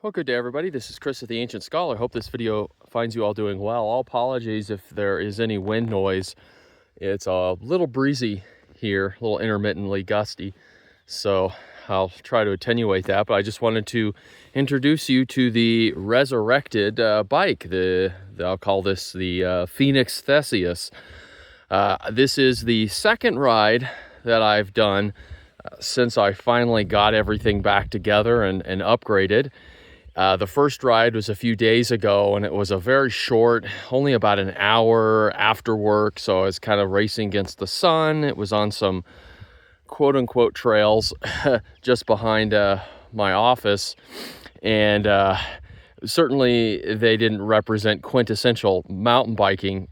Well, good day, everybody. This is Chris of the Ancient Scholar. Hope this video finds you all doing well. All apologies if there is any wind noise. It's a little breezy here, a little intermittently gusty, so I'll try to attenuate that. But I just wanted to introduce you to the resurrected bike. I'll call this the Phoenix Theseus. This is the second ride that I've done since I finally got everything back together and upgraded. The first ride was a few days ago, and it was a very short, only about an hour after work. So I was kind of racing against the sun. It was on some quote unquote trails just behind my office. And certainly they didn't represent quintessential mountain biking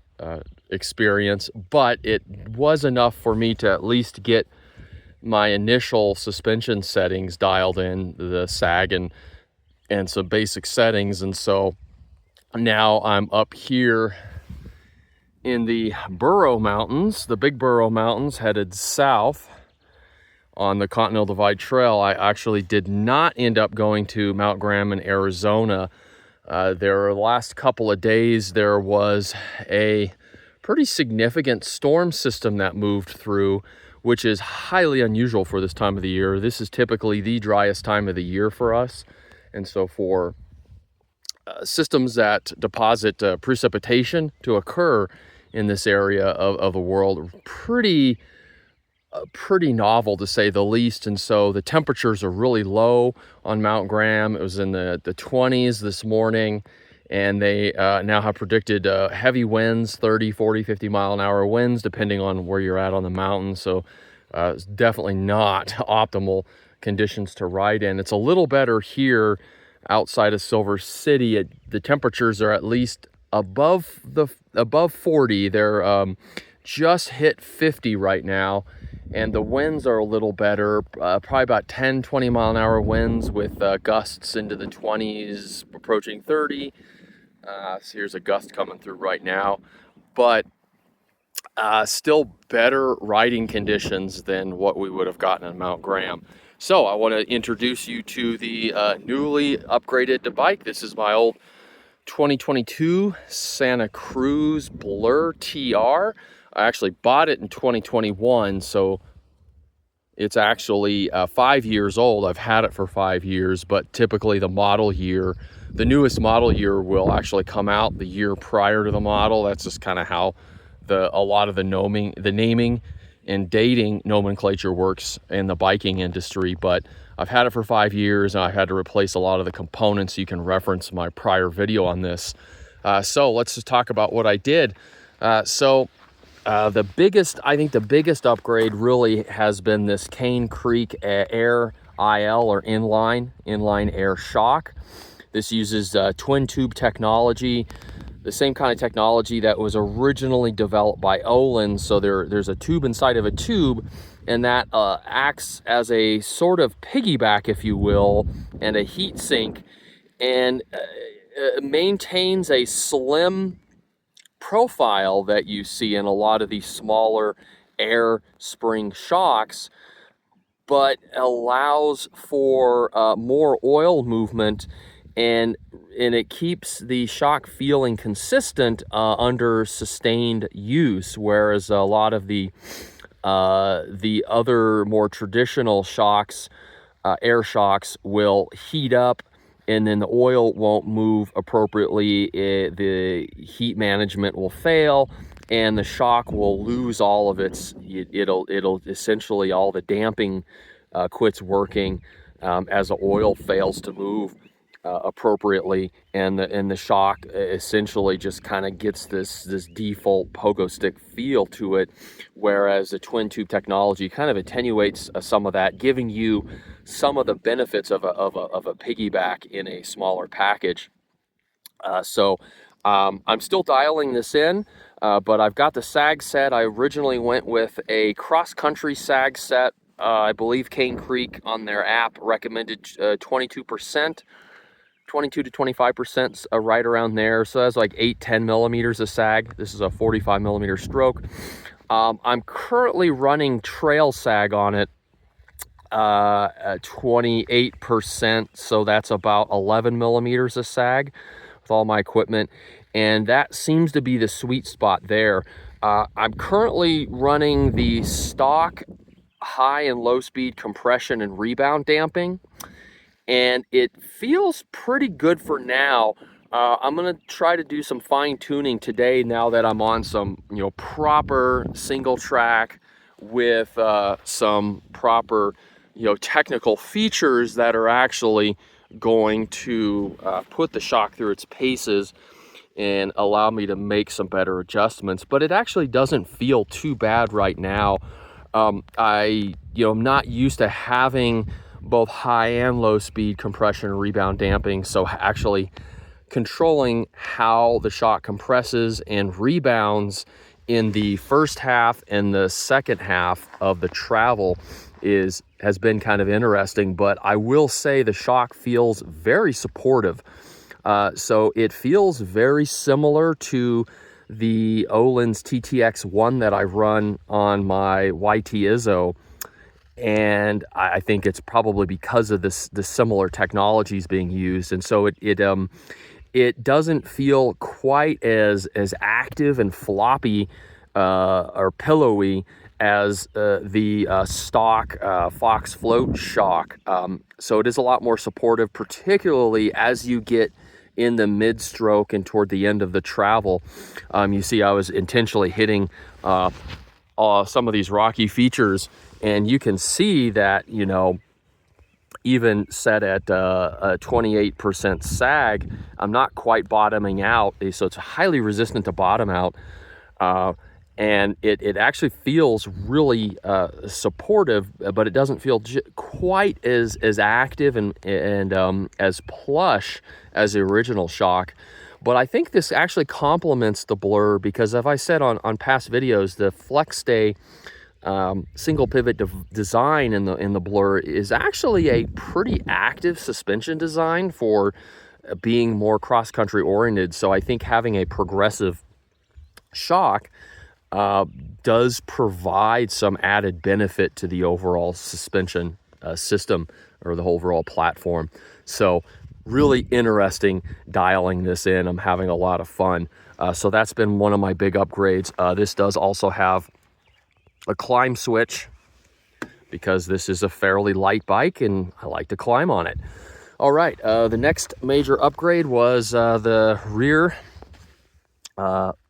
experience, but it was enough for me to at least get my initial suspension settings dialed in, the sag and some basic settings. And so now I'm up here in the Burro Mountains, the Big Burro Mountains, headed south on the Continental Divide Trail. I actually did not end up going to Mount Graham in Arizona. The last couple of days, there was a pretty significant storm system that moved through, which is highly unusual for this time of the year. This is typically the driest time of the year for us. And so for systems that deposit precipitation to occur in this area of the world, pretty novel to say the least. And so the temperatures are really low on Mount Graham. It was in the 20s this morning, and they now have predicted heavy winds, 30, 40, 50 mile an hour winds, depending on where you're at on the mountain. So it's definitely not optimal conditions to ride in. It's a little better here outside of Silver City. The temperatures are at least above 40. They're just hit 50 right now, and the winds are a little better, probably about 10, 20 mile an hour winds with gusts into the 20s, approaching 30. So here's a gust coming through right now, but still better riding conditions than what we would have gotten on Mount Graham. So I want to introduce you to the newly upgraded bike. This is my old 2022 Santa Cruz Blur TR. I actually bought it in 2021, so it's actually 5 years old. I've had it for 5 years, but typically the newest model year will actually come out the year prior to the model. That's just kind of how a lot of the naming and dating nomenclature works in the biking industry. But I've had it for 5 years, and I've had to replace a lot of the components. You can reference my prior video on this. So let's just talk about what I did. The biggest upgrade really has been this Cane Creek Air IL, or inline air shock. This uses twin tube technology, the same kind of technology that was originally developed by Olin. So there's a tube inside of a tube, and that acts as a sort of piggyback, if you will, and a heat sink, and maintains a slim profile that you see in a lot of these smaller air spring shocks, but allows for more oil movement, and it keeps the shock feeling consistent under sustained use, whereas a lot of the other more traditional shocks, air shocks, will heat up and then the oil won't move appropriately. The heat management will fail, and the shock will lose all of it'll essentially, all the damping quits working as the oil fails to move appropriately, and the shock essentially just kind of gets this default pogo stick feel to it, whereas the twin tube technology kind of attenuates some of that, giving you some of the benefits of a piggyback in a smaller package. So I'm still dialing this in, but I've got the sag set. I originally went with a cross-country sag set. I believe Cane Creek on their app recommended 22%. 22 to 25%, right around there. So that's like 8-10 millimeters of sag. This is a 45 millimeter stroke. I'm currently running trail sag on it 28%, so that's about 11 millimeters of sag with all my equipment, and that seems to be the sweet spot there. I'm currently running the stock high and low speed compression and rebound damping, and it feels pretty good for now. I'm gonna try to do some fine tuning today now that I'm on some, proper single track with some proper, technical features that are actually going to put the shock through its paces and allow me to make some better adjustments. But it actually doesn't feel too bad right now. I'm not used to having both high and low speed compression and rebound damping, so actually controlling how the shock compresses and rebounds in the first half and the second half of the travel has been kind of interesting. But I will say the shock feels very supportive. So it feels very similar to the Öhlins TTX1 that I run on my YT Izzo, and I think it's probably because of the similar technologies being used, and so it doesn't feel quite as active and floppy or pillowy as the stock Fox Float shock. So it is a lot more supportive, particularly as you get in the mid-stroke and toward the end of the travel. You see I was intentionally hitting some of these rocky features, and you can see that, even set at a 28% sag, I'm not quite bottoming out, so it's highly resistant to bottom out. And it actually feels really supportive, but it doesn't feel quite as active and as plush as the original shock. But I think this actually complements the Blur, because as I said on past videos, the FlexStay single pivot design in the Blur is actually a pretty active suspension design for being more cross-country oriented. So I think having a progressive shock does provide some added benefit to the overall suspension system or the whole overall platform. So really interesting dialing this in. I'm having a lot of fun. So that's been one of my big upgrades. This does also have a climb switch, because this is a fairly light bike and I like to climb on it. All right, the next major upgrade was the rear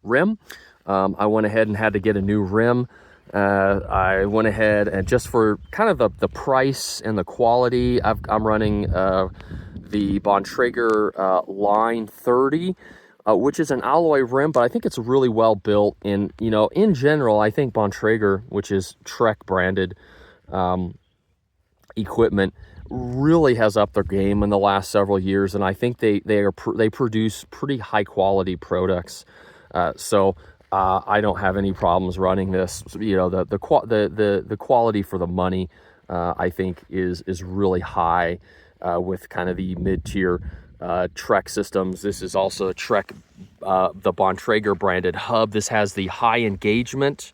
rim. I went ahead and had to get a new rim. I went ahead and just for kind of the price and the quality, I'm running the Bontrager Line 30, which is an alloy rim, but I think it's really well built. And, in general, I think Bontrager, which is Trek branded equipment, really has upped their game in the last several years. And I think they produce pretty high quality products. So I don't have any problems running this. The quality for the money, I think is really high with kind of the mid-tier Trek systems. This is also a Trek, the Bontrager branded hub. This has the high engagement,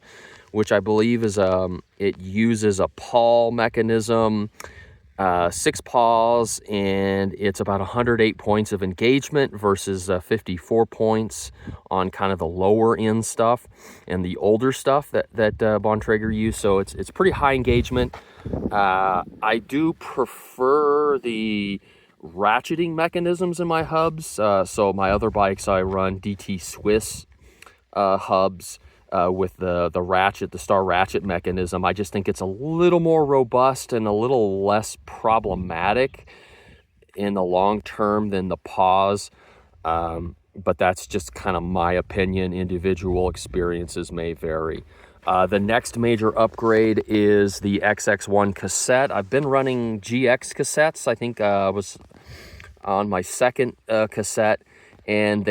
which I believe is it uses a pawl mechanism, 6 pawls, and it's about 108 points of engagement versus 54 points on kind of the lower end stuff and the older stuff that Bontrager used. So it's pretty high engagement. I do prefer the ratcheting mechanisms in my hubs. So my other bikes, I run DT Swiss hubs with the ratchet, the star ratchet mechanism. I just think it's a little more robust and a little less problematic in the long term than the paws. But that's just kind of my opinion. Individual experiences may vary. The next major upgrade is the XX1 cassette. I've been running GX cassettes. I think I was on my second cassette, and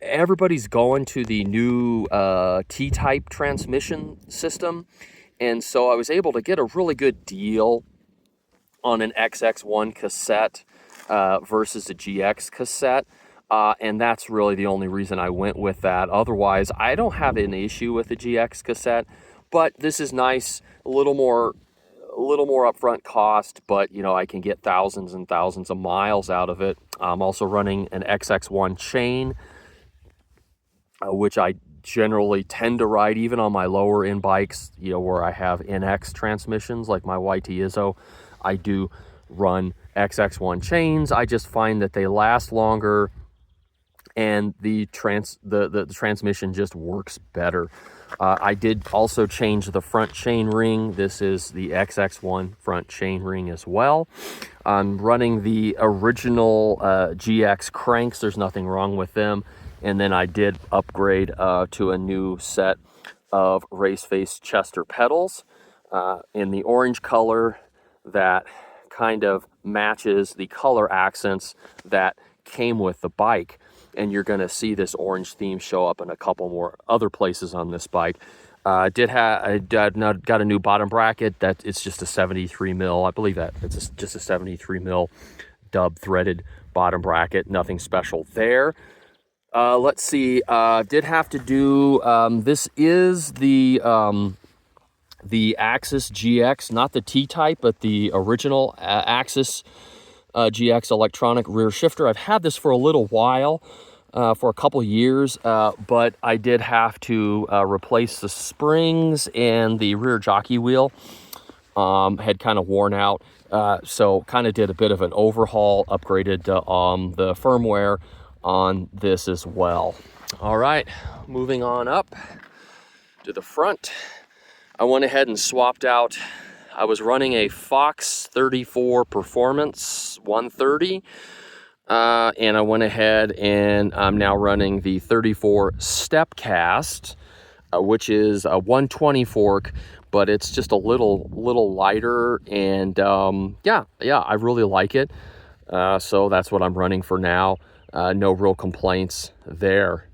everybody's going to the new T-type transmission system. And so I was able to get a really good deal on an XX1 cassette versus a GX cassette. And that's really the only reason I went with that. Otherwise, I don't have an issue with the GX cassette, but this is nice, a little more a little more upfront cost, but you know, I can get thousands and thousands of miles out of it. I'm also running an XX1 chain, which I generally tend to ride even on my lower end bikes, you know, where I have NX transmissions like my YT Izzo. I do run XX1 chains. I just find that they last longer and the transmission just works better. I did also change the front chain ring. This is the XX1 front chain ring as well. I'm running the original GX cranks. There's nothing wrong with them. And then I did upgrade to a new set of race face Chester pedals in the orange color that kind of matches the color accents that came with the bike. And you're going to see this orange theme show up in a couple more other places on this bike. I got a new bottom bracket. That it's just a 73 mil. I believe that it's just a 73 mil dub threaded bottom bracket. Nothing special there. Let's see. Did have to do. This is the Axis GX, not the T-type, but the original Axis GX electronic rear shifter. I've had this for a little while, for a couple years, but I did have to replace the springs, and the rear jockey wheel had kind of worn out. So kind of did a bit of an overhaul, upgraded the firmware on this as well. All right, moving on up to the front. I went ahead and swapped out. I was running a Fox 34 Performance 130, and I went ahead and I'm now running the 34 Stepcast, which is a 120 fork, but it's just a little lighter, and yeah, I really like it. So that's what I'm running for now. No real complaints there.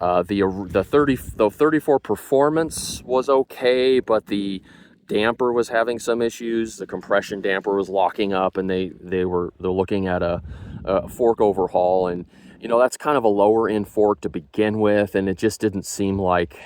The 34 Performance was okay, but the damper was having some issues. The compression damper was locking up, and they're looking at a fork overhaul, and you know, that's kind of a lower end fork to begin with, and it just didn't seem like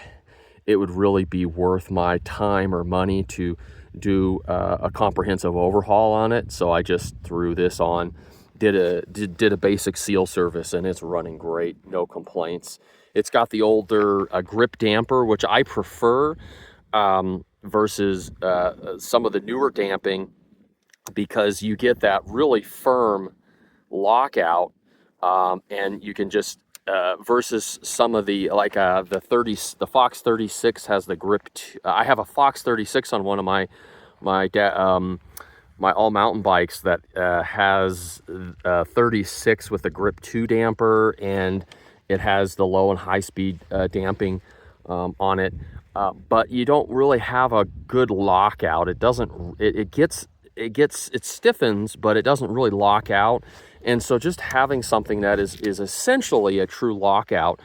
it would really be worth my time or money to do a comprehensive overhaul on it. So I just threw this on, did a basic seal service, and it's running great, no complaints. It's got the older grip damper, which I prefer, versus some of the newer damping, because you get that really firm lockout, and you can just versus some of the the Fox 36 has the grip. I have a Fox 36 on one of my all mountain bikes that has 36 with the grip 2 damper, and it has the low and high speed damping on it. But you don't really have a good lockout. It stiffens, but it doesn't really lock out. And so just having something that is essentially a true lockout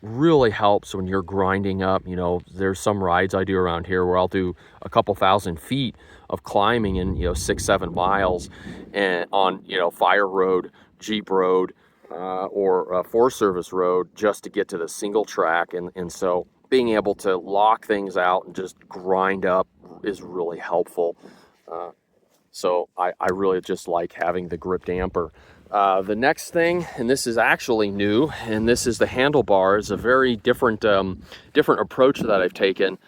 really helps when you're grinding up. You know, there's some rides I do around here where I'll do a couple thousand feet of climbing in, 6-7 miles, and on, fire road, Jeep road, or Forest Service road, just to get to the single track. And so being able to lock things out and just grind up is really helpful. So I really just like having the grip damper. The next thing, and this is actually new, and this is the handlebars, a very different approach that I've taken.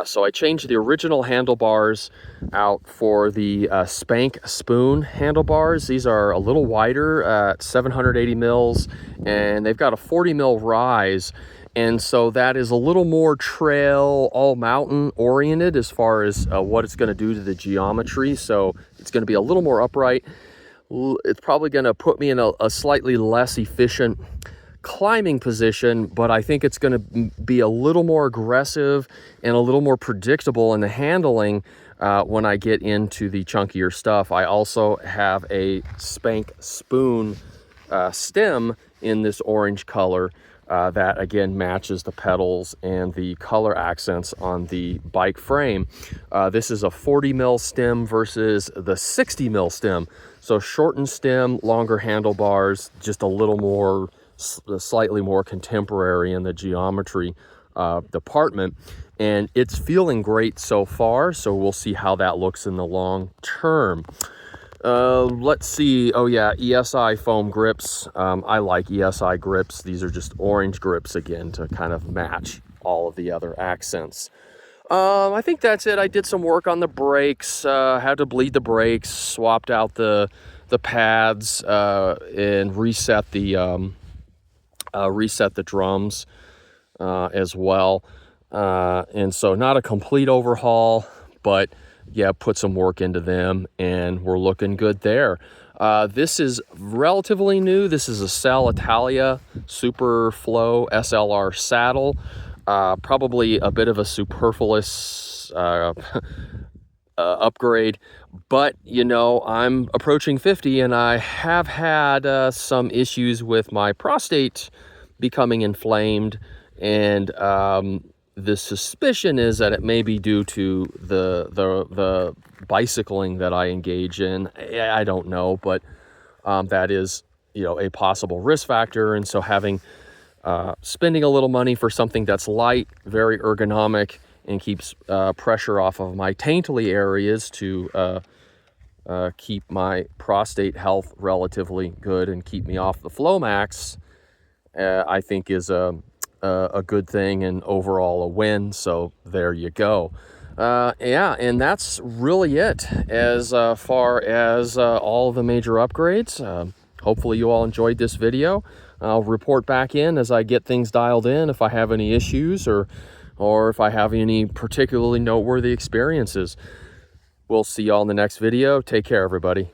So I changed the original handlebars out for the Spank Spoon handlebars. These are a little wider at 780 mils, and they've got a 40 mil rise. And so that is a little more trail, all mountain oriented as far as what it's going to do to the geometry. So it's going to be a little more upright. It's probably going to put me in a slightly less efficient climbing position, but I think it's going to be a little more aggressive and a little more predictable in the handling when I get into the chunkier stuff. I also have a Spank Spoon stem in this orange color that again matches the pedals and the color accents on the bike frame. This is a 40 mil stem versus the 60 mil stem. So shortened stem, longer handlebars, just a little more, slightly more contemporary in the geometry department. and it's feeling great so far. So we'll see how that looks in the long term. Let's see. Oh yeah, ESI foam grips. I like ESI grips. These are just orange grips again to kind of match all of the other accents. I think that's it. I did some work on the brakes, had to bleed the brakes, swapped out the pads, and reset the drums as well. And so not a complete overhaul, but yeah, put some work into them, and we're looking good there. This is relatively new. This is a Cell Italia Superflow SLR saddle. Probably a bit of a superfluous upgrade, but you know, I'm approaching 50 and I have had some issues with my prostate becoming inflamed, and the suspicion is that it may be due to the bicycling that I engage in. I don't know, but that is, you know, a possible risk factor. And so spending a little money for something that's light, very ergonomic, and keeps pressure off of my taintly areas to keep my prostate health relatively good and keep me off the Flomax, I think is a good thing and overall a win. So there you go. Yeah, and that's really it as far as all of the major upgrades. Hopefully you all enjoyed this video. I'll report back in as I get things dialed in if I have any issues or if I have any particularly noteworthy experiences. We'll see y'all in the next video. Take care, everybody.